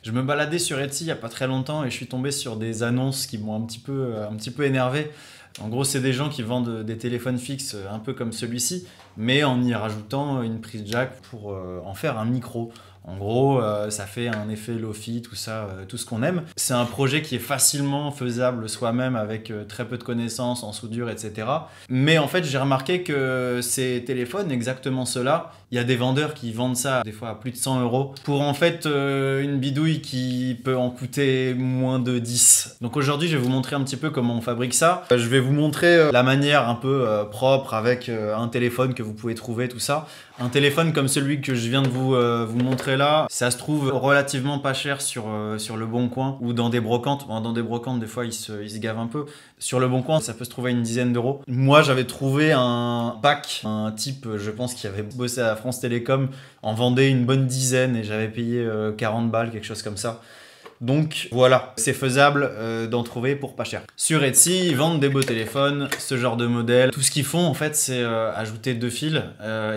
Je me baladais sur Etsy il n'y a pas très longtemps et je suis tombé sur des annonces qui m'ont un petit peu énervé. En gros, c'est des gens qui vendent des téléphones fixes un peu comme celui-ci, mais en y rajoutant une prise jack pour en faire un micro. En gros, ça fait un effet Lofi, tout ça, tout ce qu'on aime. C'est un projet qui est facilement faisable soi-même avec très peu de connaissances en soudure, etc. Mais en fait, j'ai remarqué que ces téléphones, exactement ceux-là, il y a des vendeurs qui vendent ça des fois à plus de 100 euros pour en fait une bidouille qui peut en coûter moins de 10. Donc aujourd'hui, je vais vous montrer un petit peu comment on fabrique ça. Je vais vous montrer la manière un peu propre avec un téléphone que vous pouvez trouver, tout ça. Un téléphone comme celui que je viens de vous montrer là, ça se trouve relativement pas cher sur le Bon Coin ou dans des brocantes. Bon, dans des brocantes, des fois, ils se gavent un peu. Sur le Bon Coin, ça peut se trouver à une dizaine d'euros. Moi, j'avais trouvé un pack, un type, je pense, qui avait bossé à France Télécom, en vendait une bonne dizaine et j'avais payé 40 balles, quelque chose comme ça. Donc voilà, c'est faisable d'en trouver pour pas cher. Sur Etsy, ils vendent des beaux téléphones, ce genre de modèle. Tout ce qu'ils font en fait, c'est ajouter deux fils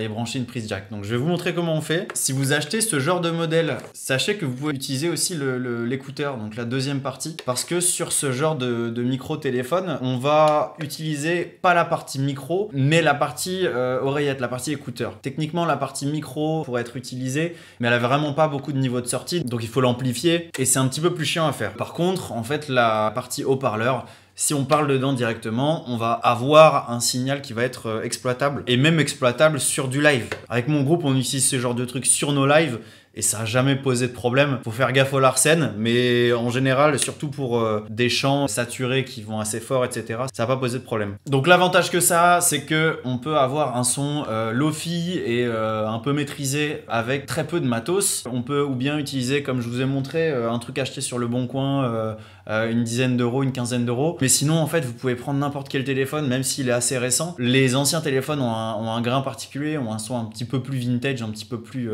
et brancher une prise jack. Donc je vais vous montrer comment on fait. Si vous achetez ce genre de modèle, sachez que vous pouvez utiliser aussi l'écouteur, donc la deuxième partie. Parce que sur ce genre de micro-téléphone, on va utiliser pas la partie micro, mais la partie oreillette, la partie écouteur. Techniquement, la partie micro pourrait être utilisée, mais elle a vraiment pas beaucoup de niveau de sortie, donc il faut l'amplifier et c'est un petit peu plus chiant à faire. Par contre, en fait, la partie haut-parleur, si on parle dedans directement, on va avoir un signal qui va être exploitable et même exploitable sur du live. Avec mon groupe, on utilise ce genre de trucs sur nos lives et ça n'a jamais posé de problème. Faut faire gaffe au Larsen, mais en général, surtout pour des chants saturés qui vont assez fort, etc., ça n'a pas posé de problème. Donc l'avantage que ça a, c'est que on peut avoir un son lofi et un peu maîtrisé avec très peu de matos. On peut ou bien utiliser, comme je vous ai montré, un truc acheté sur le Bon Coin, une dizaine d'euros, une quinzaine d'euros. Mais sinon, en fait, vous pouvez prendre n'importe quel téléphone, même s'il est assez récent. Les anciens téléphones ont un grain particulier, ont un son un petit peu plus vintage, un petit peu plus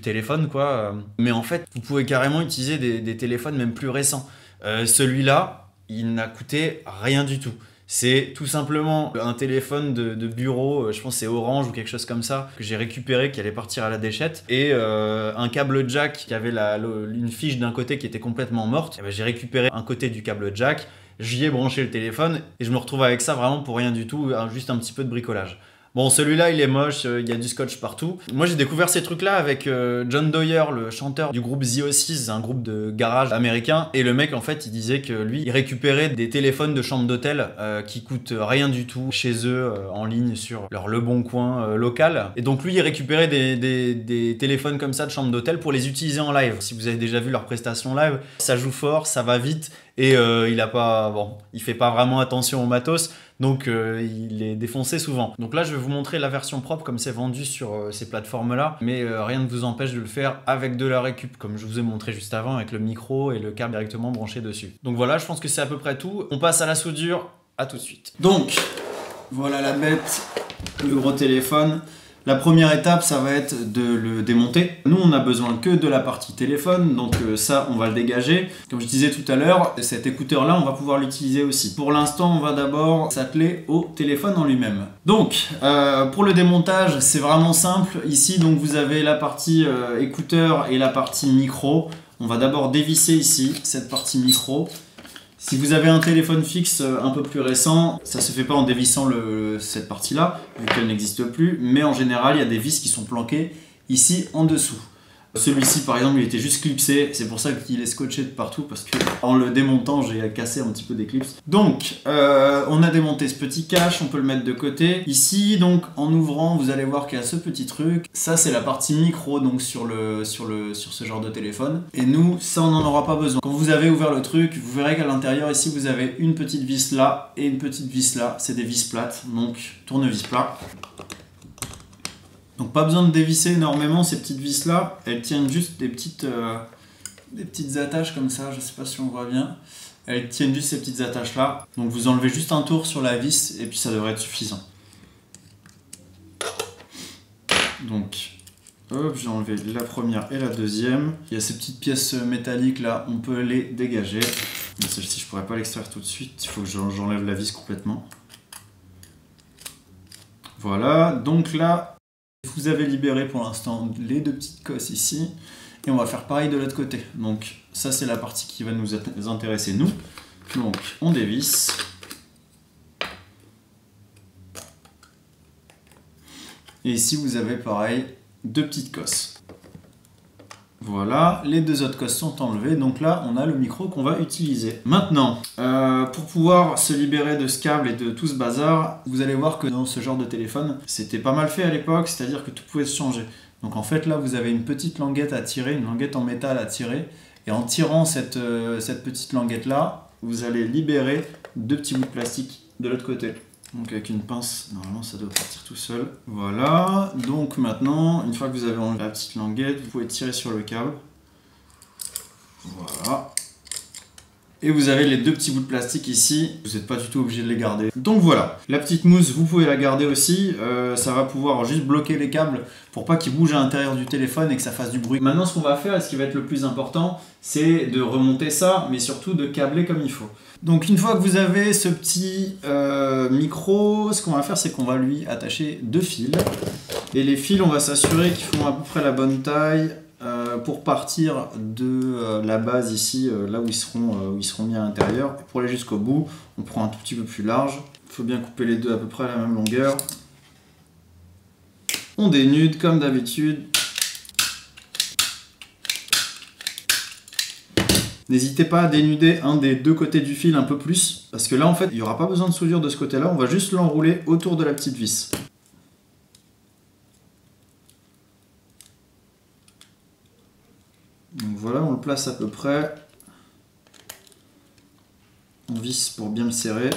téléphone quoi. Mais en fait, vous pouvez carrément utiliser des téléphones même plus récents. Celui-là, il n'a coûté rien du tout. C'est tout simplement un téléphone de bureau, je pense que c'est Orange ou quelque chose comme ça, que j'ai récupéré, qui allait partir à la déchette, et un câble jack qui avait une fiche d'un côté qui était complètement morte. Et ben, j'ai récupéré un côté du câble jack, j'y ai branché le téléphone, et je me retrouve avec ça vraiment pour rien du tout, juste un petit peu de bricolage. Bon, celui-là, il est moche, il y a du scotch partout. Moi, j'ai découvert ces trucs-là avec John Doyer, le chanteur du groupe The Oasis, un groupe de garage américain. Et le mec, en fait, il disait que lui, il récupérait des téléphones de chambre d'hôtel qui coûtent rien du tout chez eux, en ligne, sur leur Le Bon Coin local. Et donc, lui, il récupérait des téléphones comme ça de chambre d'hôtel pour les utiliser en live. Si vous avez déjà vu leurs prestations live, ça joue fort, ça va vite. Et il fait pas vraiment attention au matos, donc il est défoncé souvent. Donc là, je vais vous montrer la version propre comme c'est vendu sur ces plateformes-là, mais rien ne vous empêche de le faire avec de la récup, comme je vous ai montré juste avant, avec le micro et le câble directement branché dessus. Donc voilà, je pense que c'est à peu près tout. On passe à la soudure, à tout de suite. Donc, voilà la bête, le gros téléphone. La première étape, ça va être de le démonter. Nous, on n'a besoin que de la partie téléphone, donc ça, on va le dégager. Comme je disais tout à l'heure, cet écouteur-là, on va pouvoir l'utiliser aussi. Pour l'instant, on va d'abord s'atteler au téléphone en lui-même. Donc, pour le démontage, c'est vraiment simple. Ici, donc, vous avez la partie écouteur et la partie micro. On va d'abord dévisser ici, cette partie micro. Si vous avez un téléphone fixe un peu plus récent, ça se fait pas en dévissant cette partie-là, vu qu'elle n'existe plus, mais en général, il y a des vis qui sont planquées ici en dessous. Celui-ci, par exemple, il était juste clipsé, c'est pour ça qu'il est scotché de partout, parce que en le démontant, j'ai cassé un petit peu des clips. Donc, on a démonté ce petit cache, on peut le mettre de côté. Ici, donc, en ouvrant, vous allez voir qu'il y a ce petit truc. Ça, c'est la partie micro, donc sur ce genre de téléphone. Et nous, ça, on n'en aura pas besoin. Quand vous avez ouvert le truc, vous verrez qu'à l'intérieur, ici, vous avez une petite vis là et une petite vis là. C'est des vis plates, donc tournevis plat. Donc pas besoin de dévisser énormément ces petites vis là, elles tiennent juste des petites attaches comme ça, je sais pas si on voit bien. Elles tiennent juste ces petites attaches là. Donc vous enlevez juste un tour sur la vis et puis ça devrait être suffisant. Donc hop, j'ai enlevé la première et la deuxième. Il y a ces petites pièces métalliques là, on peut les dégager. Mais celle-ci je pourrais pas l'extraire tout de suite, il faut que j'enlève la vis complètement. Voilà, donc là vous avez libéré pour l'instant les deux petites cosses ici. Et on va faire pareil de l'autre côté. Donc ça c'est la partie qui va nous intéresser nous. Donc on dévisse. Et ici vous avez pareil 2 petites cosses. Voilà, les 2 autres cosses sont enlevées, donc là on a le micro qu'on va utiliser. Maintenant, pour pouvoir se libérer de ce câble et de tout ce bazar, vous allez voir que dans ce genre de téléphone, c'était pas mal fait à l'époque, c'est-à-dire que tout pouvait se changer. Donc en fait là vous avez une petite languette à tirer, une languette en métal à tirer, et en tirant cette petite languette là, vous allez libérer 2 petits bouts de plastique de l'autre côté. Donc avec une pince, normalement ça doit partir tout seul. Voilà, donc maintenant, une fois que vous avez enlevé la petite languette, vous pouvez tirer sur le câble. Voilà. Et vous avez les 2 petits bouts de plastique ici, vous n'êtes pas du tout obligé de les garder. Donc voilà, la petite mousse, vous pouvez la garder aussi, ça va pouvoir juste bloquer les câbles pour pas qu'ils bougent à l'intérieur du téléphone et que ça fasse du bruit. Maintenant ce qu'on va faire, et ce qui va être le plus important, c'est de remonter ça, mais surtout de câbler comme il faut. Donc une fois que vous avez ce petit micro, ce qu'on va faire c'est qu'on va lui attacher 2 fils. Et les fils, on va s'assurer qu'ils font à peu près la bonne taille pour partir de la base ici, là où ils seront mis à l'intérieur. Et pour aller jusqu'au bout, on prend un tout petit peu plus large. Il faut bien couper les deux à peu près à la même longueur. On dénude comme d'habitude. N'hésitez pas à dénuder un des 2 côtés du fil un peu plus, parce que là en fait il n'y aura pas besoin de soudure de ce côté-là, on va juste l'enrouler autour de la petite vis. Donc voilà, on le place à peu près. On visse pour bien le serrer.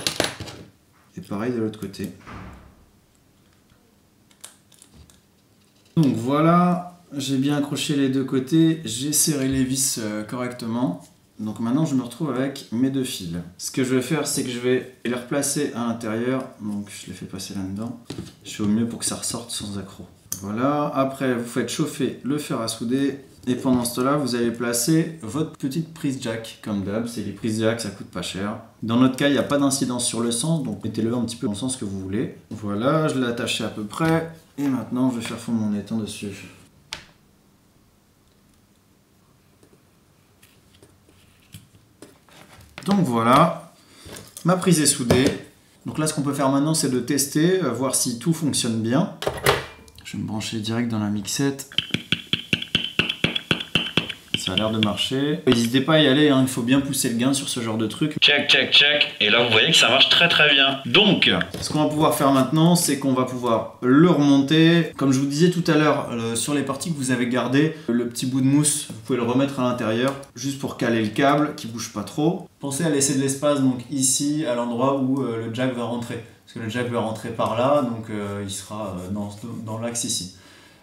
Et pareil de l'autre côté. Donc voilà, j'ai bien accroché les 2 côtés, j'ai serré les vis correctement. Donc maintenant je me retrouve avec mes 2 fils. Ce que je vais faire c'est que je vais les replacer à l'intérieur. Donc je les fais passer là-dedans. Je fais au mieux pour que ça ressorte sans accroc. Voilà, après vous faites chauffer le fer à souder. Et pendant ce temps-là, vous allez placer votre petite prise jack. Comme d'hab, c'est les prises jack, ça coûte pas cher. Dans notre cas, il n'y a pas d'incidence sur le sens, donc mettez-le un petit peu dans le sens que vous voulez. Voilà, je l'ai attaché à peu près. Et maintenant, je vais faire fondre mon étang dessus. Donc voilà, ma prise est soudée. Donc là, ce qu'on peut faire maintenant, c'est de tester, voir si tout fonctionne bien. Je vais me brancher direct dans la mixette. Ça a l'air de marcher. N'hésitez pas à y aller, hein, il faut bien pousser le gain sur ce genre de truc. Check, check, check. Et là, vous voyez que ça marche très très bien. Donc, ce qu'on va pouvoir faire maintenant, c'est qu'on va pouvoir le remonter. Comme je vous disais tout à l'heure, sur les parties que vous avez gardées, le petit bout de mousse, vous pouvez le remettre à l'intérieur, juste pour caler le câble, qui bouge pas trop. Pensez à laisser de l'espace, donc ici, à l'endroit où le jack va rentrer. Parce que le jack va rentrer par là, donc il sera dans l'axe ici.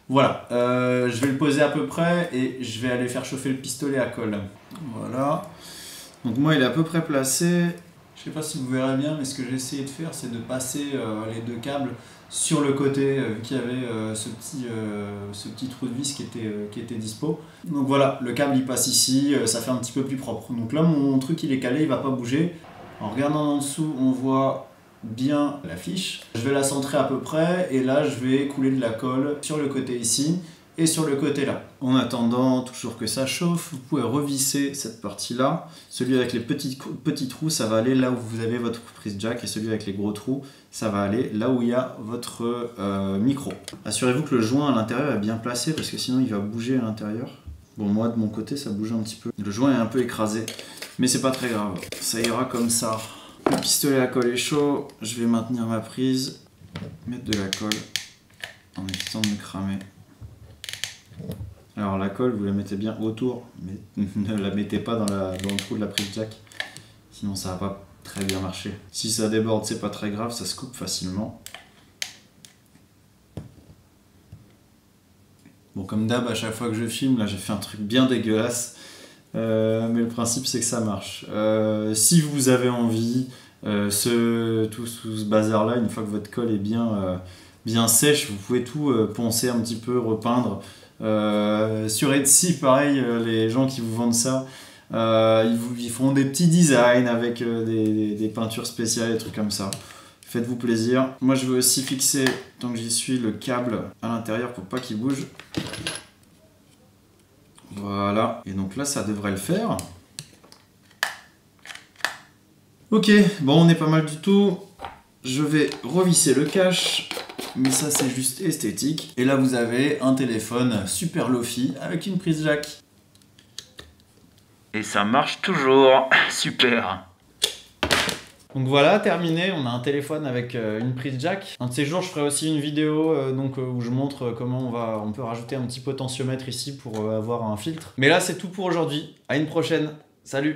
Voilà, je vais le poser à peu près et je vais aller faire chauffer le pistolet à colle. Voilà, donc moi il est à peu près placé. Je sais pas si vous verrez bien, mais ce que j'ai essayé de faire, c'est de passer les 2 câbles sur le côté, vu qu'il y avait ce petit trou de vis qui était dispo. Donc voilà, le câble il passe ici, ça fait un petit peu plus propre. Donc là mon truc il est calé, il va pas bouger. En regardant en dessous, on voit bien la fiche. Je vais la centrer à peu près et là je vais couler de la colle sur le côté ici et sur le côté là. En attendant toujours que ça chauffe, vous pouvez revisser cette partie là. Celui avec les petits trous, ça va aller là où vous avez votre prise jack, et celui avec les gros trous, ça va aller là où il y a votre micro. Assurez-vous que le joint à l'intérieur est bien placé parce que sinon il va bouger à l'intérieur. Bon, moi de mon côté ça bouge un petit peu. Le joint est un peu écrasé, mais c'est pas très grave, ça ira comme ça. Le pistolet à colle est chaud, je vais maintenir ma prise, mettre de la colle en évitant de me cramer. Alors la colle, vous la mettez bien autour, mais ne la mettez pas dans le trou de la prise jack, sinon ça va pas très bien marcher. Si ça déborde, c'est pas très grave, ça se coupe facilement. Bon, comme d'hab, à chaque fois que je filme, là j'ai fait un truc bien dégueulasse. Mais le principe c'est que ça marche. Si vous avez envie, tout ce bazar là, une fois que votre colle est bien sèche, vous pouvez tout poncer un petit peu, repeindre. Sur Etsy, pareil, les gens qui vous vendent ça, ils font des petits designs avec des peintures spéciales, des trucs comme ça. Faites-vous plaisir. Moi je veux aussi fixer, tant que j'y suis, le câble à l'intérieur pour pas qu'il bouge. Voilà, et donc là ça devrait le faire. Ok, bon on est pas mal du tout. Je vais revisser le cache, mais ça c'est juste esthétique. Et là vous avez un téléphone super lofi avec une prise jack. Et ça marche toujours, super. Donc voilà, terminé, on a un téléphone avec une prise jack. Un de ces jours, je ferai aussi une vidéo où je montre comment on peut rajouter un petit potentiomètre ici pour avoir un filtre. Mais là, c'est tout pour aujourd'hui. À une prochaine. Salut!